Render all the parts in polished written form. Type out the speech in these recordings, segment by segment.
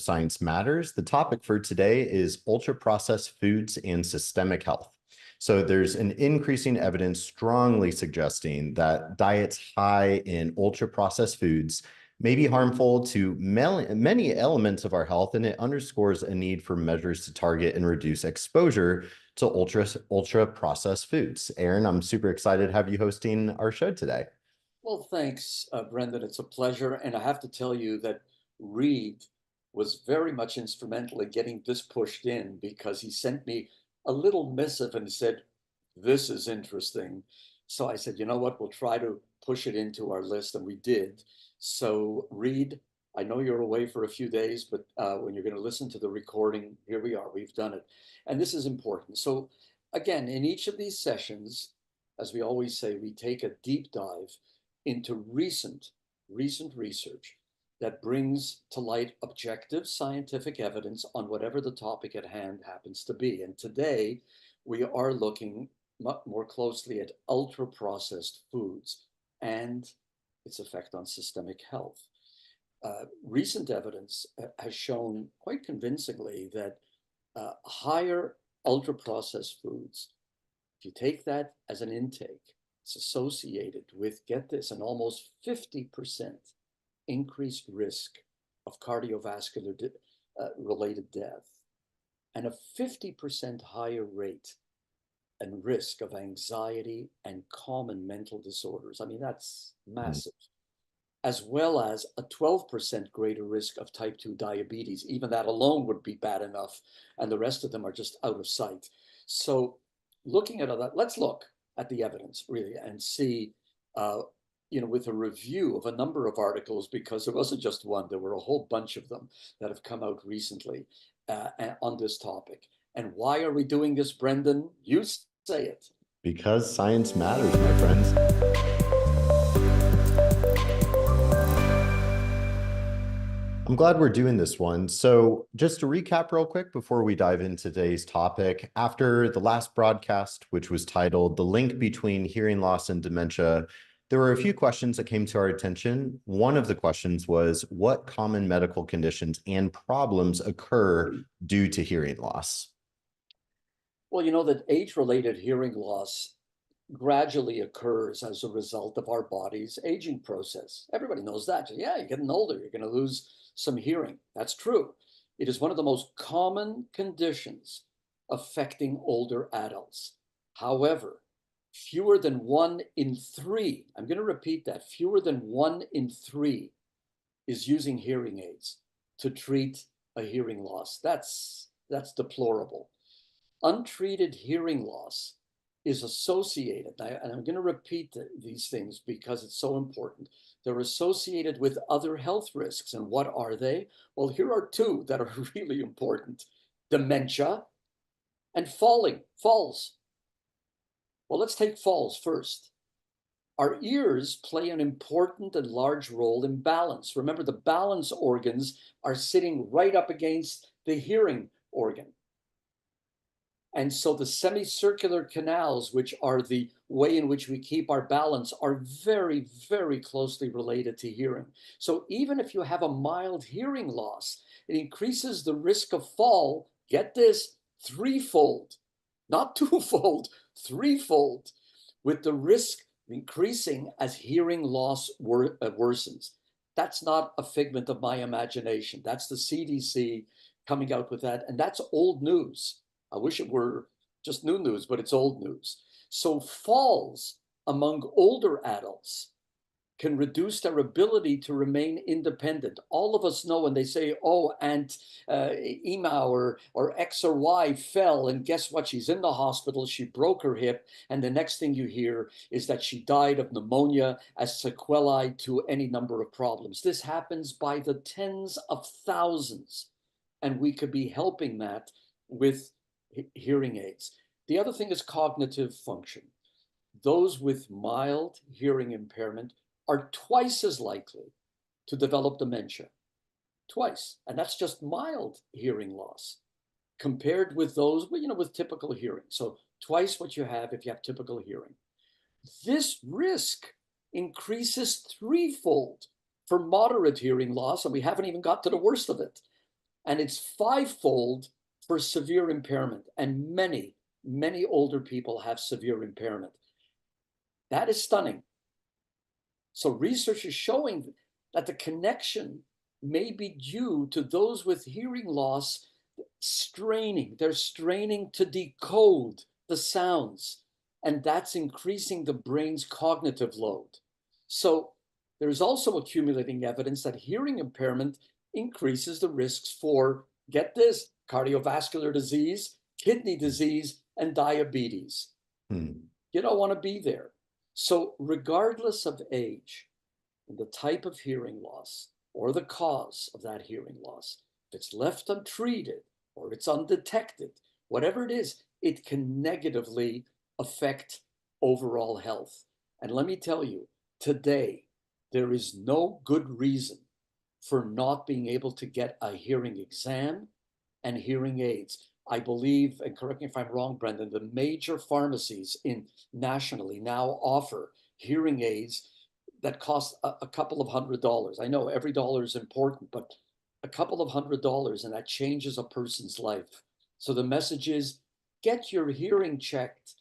Science Matters. The topic for today is ultra-processed foods and systemic health. So there's an increasing evidence strongly suggesting that diets high in ultra-processed foods may be harmful to many elements of our health, and it underscores a need for measures to target and reduce exposure to ultra-processed foods. Aaron, I'm super excited to have you hosting our show today. Well, thanks, Brendan. It's a pleasure. And I have to tell you that Reed was very much instrumental in getting this pushed in because he sent me a little missive and said, "This is interesting." So I said, you know what, we'll try to push it into our list. And we did. So, Reed, I know you're away for a few days, but when you're going to listen to the recording, here we are. We've done it. And this is important. So, again, in each of these sessions, as we always say, we take a deep dive into recent research that brings to light objective scientific evidence on whatever the topic at hand happens to be. And today we are looking more closely at ultra-processed foods and its effect on systemic health. Recent evidence has shown quite convincingly that higher ultra-processed foods, if you take that as an intake, it's associated with, get this, an almost 50% increased risk of cardiovascular related death and a 50% higher rate and risk of anxiety and common mental disorders. I mean, that's massive. As well as a 12% greater risk of type 2 diabetes. Even that alone would be bad enough, and the rest of them are just out of sight. So looking at all that, let's look at the evidence really and see, with a review of a number of articles, because there wasn't just one, there were a whole bunch of them that have come out recently on this topic. And why are we doing this, Brendan? You say it. Because science matters, my friends. I'm glad we're doing this one. So just to recap real quick before we dive into today's topic, after the last broadcast, which was titled "The Link Between Hearing Loss and Dementia," there were a few questions that came to our attention. One of the questions was, what common medical conditions and problems occur due to hearing loss? Well, you know that age-related hearing loss gradually occurs as a result of our body's aging process. Everybody knows that. Yeah, you're getting older, you're going to lose some hearing. That's true. It is one of the most common conditions affecting older adults. However, fewer than 1 in 3, I'm going to repeat that, fewer than 1 in 3 is using hearing aids to treat a hearing loss. That's deplorable. Untreated hearing loss is associated, and I'm going to repeat these things because it's so important. They're associated with other health risks. And what are they? Well, here are 2 that are really important: dementia and falls. Well, let's take falls first. Our ears play an important and large role in balance. Remember, the balance organs are sitting right up against the hearing organ. And so the semicircular canals, which are the way in which we keep our balance, are very, very closely related to hearing. So even if you have a mild hearing loss, it increases the risk of fall, get this, threefold, not twofold, threefold, with the risk increasing as hearing loss worsens. That's not a figment of my imagination. That's the CDC coming out with that. And that's old news. I wish it were just new news, but it's old news. So falls among older adults can reduce their ability to remain independent. All of us know when they say, oh, Aunt Ema or X or Y fell, and guess what? She's in the hospital, she broke her hip, and the next thing you hear is that she died of pneumonia as sequelae to any number of problems. This happens by the tens of thousands, and we could be helping that with hearing aids. The other thing is cognitive function. Those with mild hearing impairment are twice as likely to develop dementia. Twice. And that's just mild hearing loss compared with those, with typical hearing. So twice what you have if you have typical hearing. This risk increases threefold for moderate hearing loss, and we haven't even got to the worst of it. And it's fivefold for severe impairment. And many, many older people have severe impairment. That is stunning. So research is showing that the connection may be due to those with hearing loss straining. They're straining to decode the sounds, and that's increasing the brain's cognitive load. So there's also accumulating evidence that hearing impairment increases the risks for, get this, cardiovascular disease, kidney disease, and diabetes. You don't want to be there. So regardless of age and the type of hearing loss or the cause of that hearing loss, if it's left untreated or it's undetected, whatever it is, it can negatively affect overall health. And let me tell you, today, there is no good reason for not being able to get a hearing exam and hearing aids. I believe, and correct me if I'm wrong, Brendan, the major pharmacies nationally now offer hearing aids that cost a couple of $100s. I know every dollar is important, but a couple of $100, and that changes a person's life. So the message is, get your hearing checked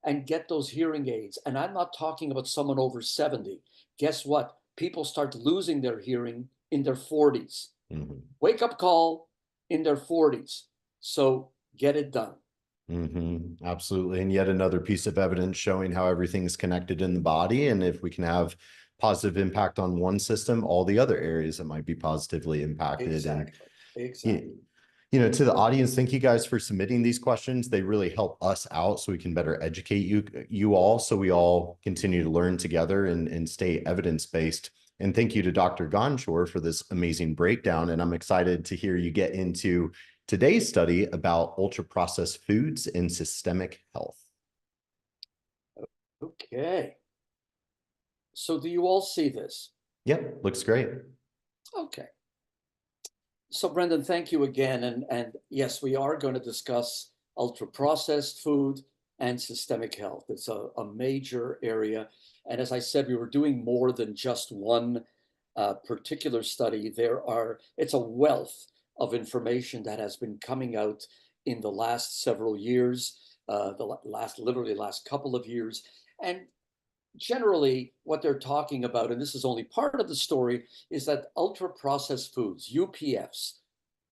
and get those hearing aids. And I'm not talking about someone over 70. Guess what? People start losing their hearing in their 40s. Wake up call in their 40s. So get it done. Absolutely. And yet another piece of evidence showing how everything's connected in the body. And if we can have positive impact on one system, all the other areas that might be positively impacted. Exactly. You know, to the audience, thank you guys for submitting these questions. They really help us out so we can better educate you all, so we all continue to learn together and stay evidence-based. And thank you to Dr. Gonchor for this amazing breakdown. And I'm excited to hear you get into today's study about ultra-processed foods and systemic health. Okay. So do you all see this? Yep, looks great. Okay. So Brendan, thank you again. And yes, we are going to discuss ultra-processed food and systemic health. It's a major area. And as I said, we were doing more than just one particular study. It's a wealth of information that has been coming out in the last several years, literally last couple of years. And generally what they're talking about, and this is only part of the story, is that ultra-processed foods, UPFs,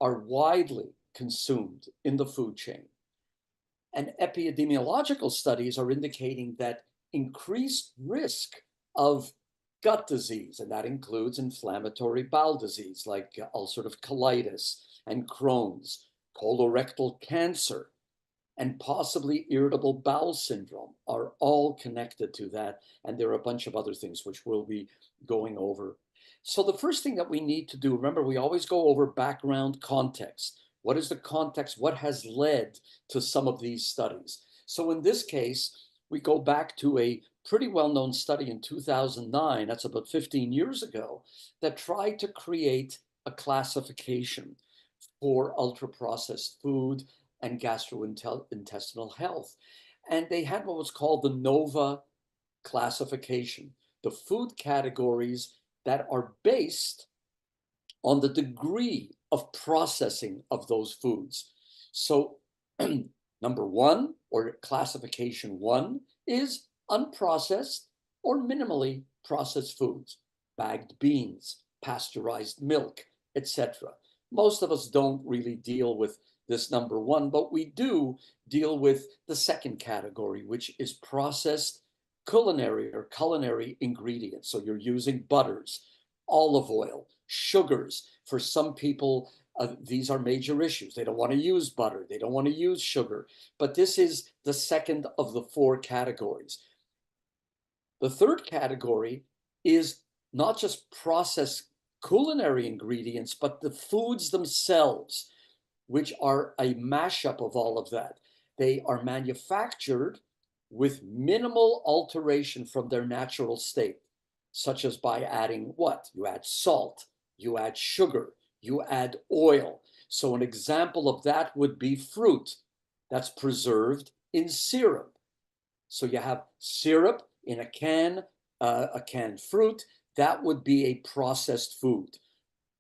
are widely consumed in the food chain. And epidemiological studies are indicating that increased risk of gut disease, and that includes inflammatory bowel disease like ulcerative colitis and Crohn's, colorectal cancer, and possibly irritable bowel syndrome are all connected to that. And there are a bunch of other things which we'll be going over. So the first thing that we need to do, remember, we always go over background context. What is the context? What has led to some of these studies? So in this case, we go back to a pretty well-known study in 2009, that's about 15 years ago, that tried to create a classification for ultra-processed food and gastrointestinal health. And they had what was called the NOVA classification, the food categories that are based on the degree of processing of those foods. So number one, or classification one, is unprocessed or minimally processed foods, bagged beans, pasteurized milk, etc. Most of us don't really deal with this number one, but we do deal with the second category, which is processed culinary ingredients. So you're using butters, olive oil, sugars. For some people, these are major issues. They don't want to use butter. They don't want to use sugar. But this is the second of the four categories. The third category is not just processed culinary ingredients, but the foods themselves, which are a mashup of all of that. They are manufactured with minimal alteration from their natural state, such as by adding what? You add salt, you add sugar, you add oil. So an example of that would be fruit that's preserved in syrup. So you have syrup in a canned fruit, that would be a processed food.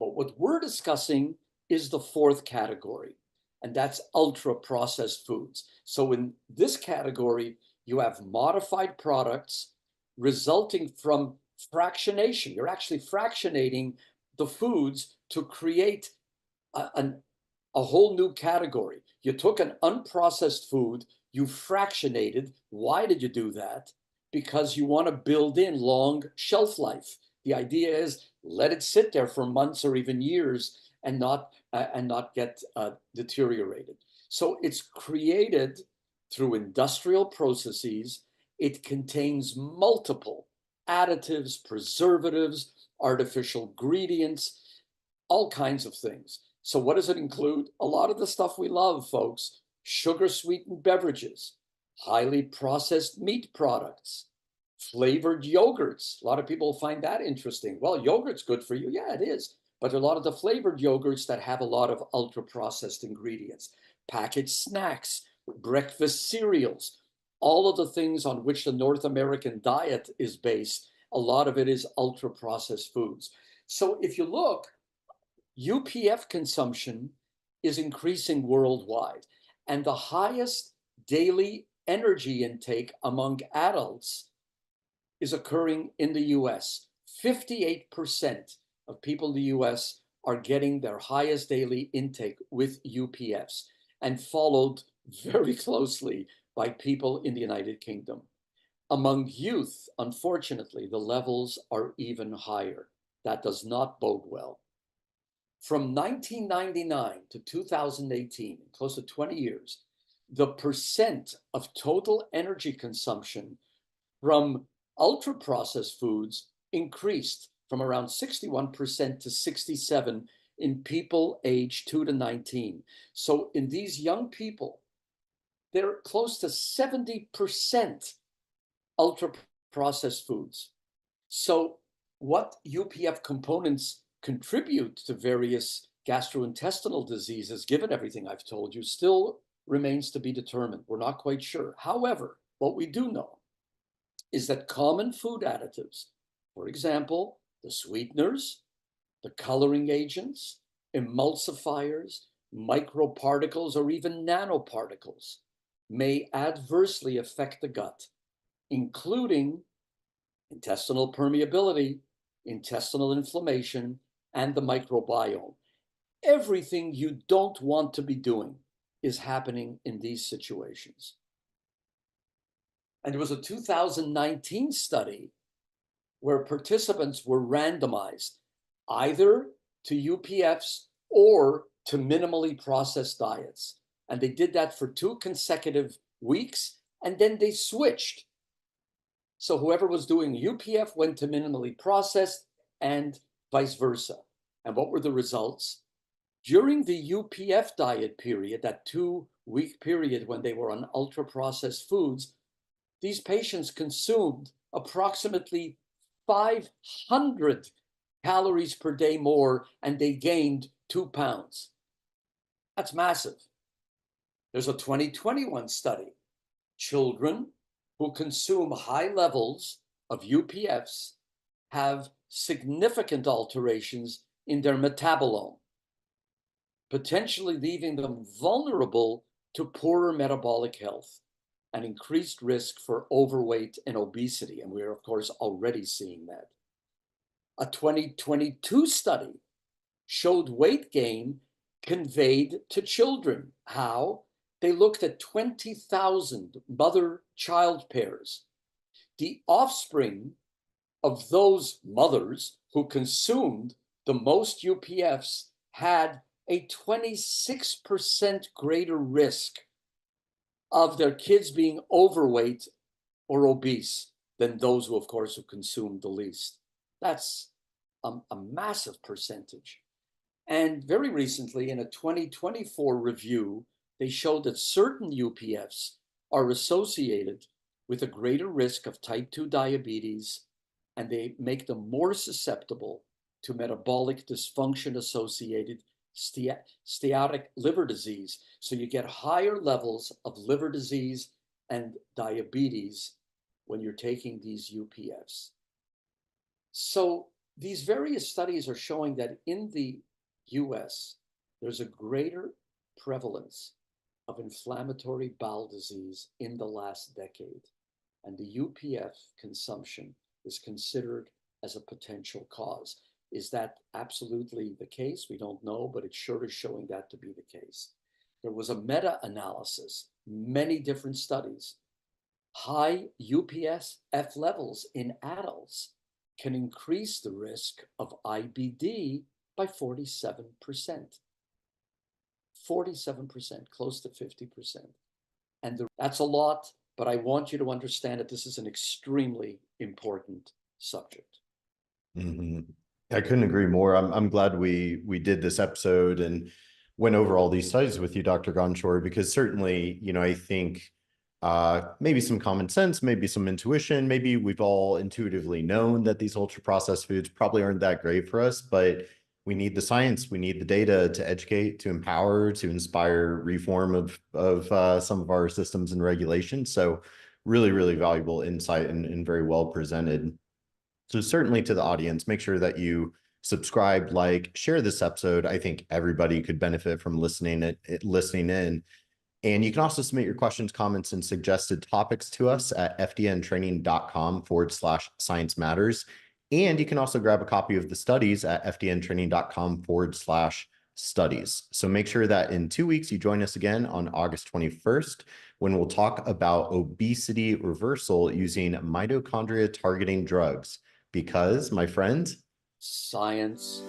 But what we're discussing is the fourth category, and that's ultra processed foods. So in this category, you have modified products resulting from fractionation. You're actually fractionating the foods to create a whole new category. You took an unprocessed food, you fractionated. Why did you do that? Because you want to build in long shelf life. The idea is let it sit there for months or even years and not get deteriorated. So it's created through industrial processes. It contains multiple additives, preservatives, artificial ingredients, all kinds of things. So what does it include? A lot of the stuff we love, folks: sugar sweetened beverages, highly processed meat products, flavored yogurts. A lot of people find that interesting. Well, yogurt's good for you. Yeah, it is. But a lot of the flavored yogurts that have a lot of ultra processed ingredients, packaged snacks, breakfast cereals, all of the things on which the North American diet is based, a lot of it is ultra processed foods. So if you look, UPF consumption is increasing worldwide, and the highest daily energy intake among adults is occurring in the US. 58% of people in the US are getting their highest daily intake with UPFs, and followed very closely by people in the United Kingdom. Among youth, unfortunately, the levels are even higher. That does not bode well. From 1999 to 2018, close to 20 years, the percent of total energy consumption from ultra processed foods increased from around 61% to 67% in people aged 2 to 19. So in these young people, they're close to 70% ultra processed foods. So what UPF components contribute to various gastrointestinal diseases, given everything I've told you, still remains to be determined. We're not quite sure. However, what we do know is that common food additives, for example, the sweeteners, the coloring agents, emulsifiers, microparticles, or even nanoparticles, may adversely affect the gut, including intestinal permeability, intestinal inflammation, and the microbiome. Everything you don't want to be doing is happening in these situations. And there was a 2019 study where participants were randomized either to UPFs or to minimally processed diets. And they did that for 2 consecutive weeks, and then they switched. So whoever was doing UPF went to minimally processed, and vice versa. And what were the results? During the UPF diet period, that 2-week period when they were on ultra processed foods, these patients consumed approximately 500 calories per day more, and they gained 2 pounds. That's massive. There's a 2021 study. Children who consume high levels of UPFs have significant alterations in their metabolome, potentially leaving them vulnerable to poorer metabolic health and increased risk for overweight and obesity. And we're, of course, already seeing that. A 2022 study showed weight gain conveyed to children. How? They looked at 20,000 mother-child pairs. The offspring of those mothers who consumed the most UPFs had a 26% greater risk of their kids being overweight or obese than those who, of course, who consumed the least. That's a massive percentage. And very recently, in a 2024 review, they showed that certain UPFs are associated with a greater risk of type 2 diabetes, and they make them more susceptible to metabolic dysfunction associated steatic liver disease. So you get higher levels of liver disease and diabetes when you're taking these UPFs. So these various studies are showing that in the US, there's a greater prevalence of inflammatory bowel disease in the last decade, and the UPF consumption is considered as a potential cause. Is that absolutely the case? We don't know, but it sure is showing that to be the case. There was a meta-analysis, many different studies. High UPF levels in adults can increase the risk of IBD by 47%. 47%, close to 50%. And that's a lot, but I want you to understand that this is an extremely important subject. Mm-hmm. I couldn't agree more. I'm glad we did this episode and went over all these studies with you, Dr. Gonchor, because certainly, I think maybe some common sense, maybe some intuition, maybe we've all intuitively known that these ultra processed foods probably aren't that great for us, but we need the science, we need the data to educate, to empower, to inspire reform of some of our systems and regulations. So really, really valuable insight and very well presented. So certainly to the audience, make sure that you subscribe, like, share this episode. I think everybody could benefit from listening in. And you can also submit your questions, comments, and suggested topics to us at fdntraining.com/science matters. And you can also grab a copy of the studies at fdntraining.com/studies. So make sure that in 2 weeks, you join us again on August 21st, when we'll talk about obesity reversal using mitochondria targeting drugs. Because, my friends, science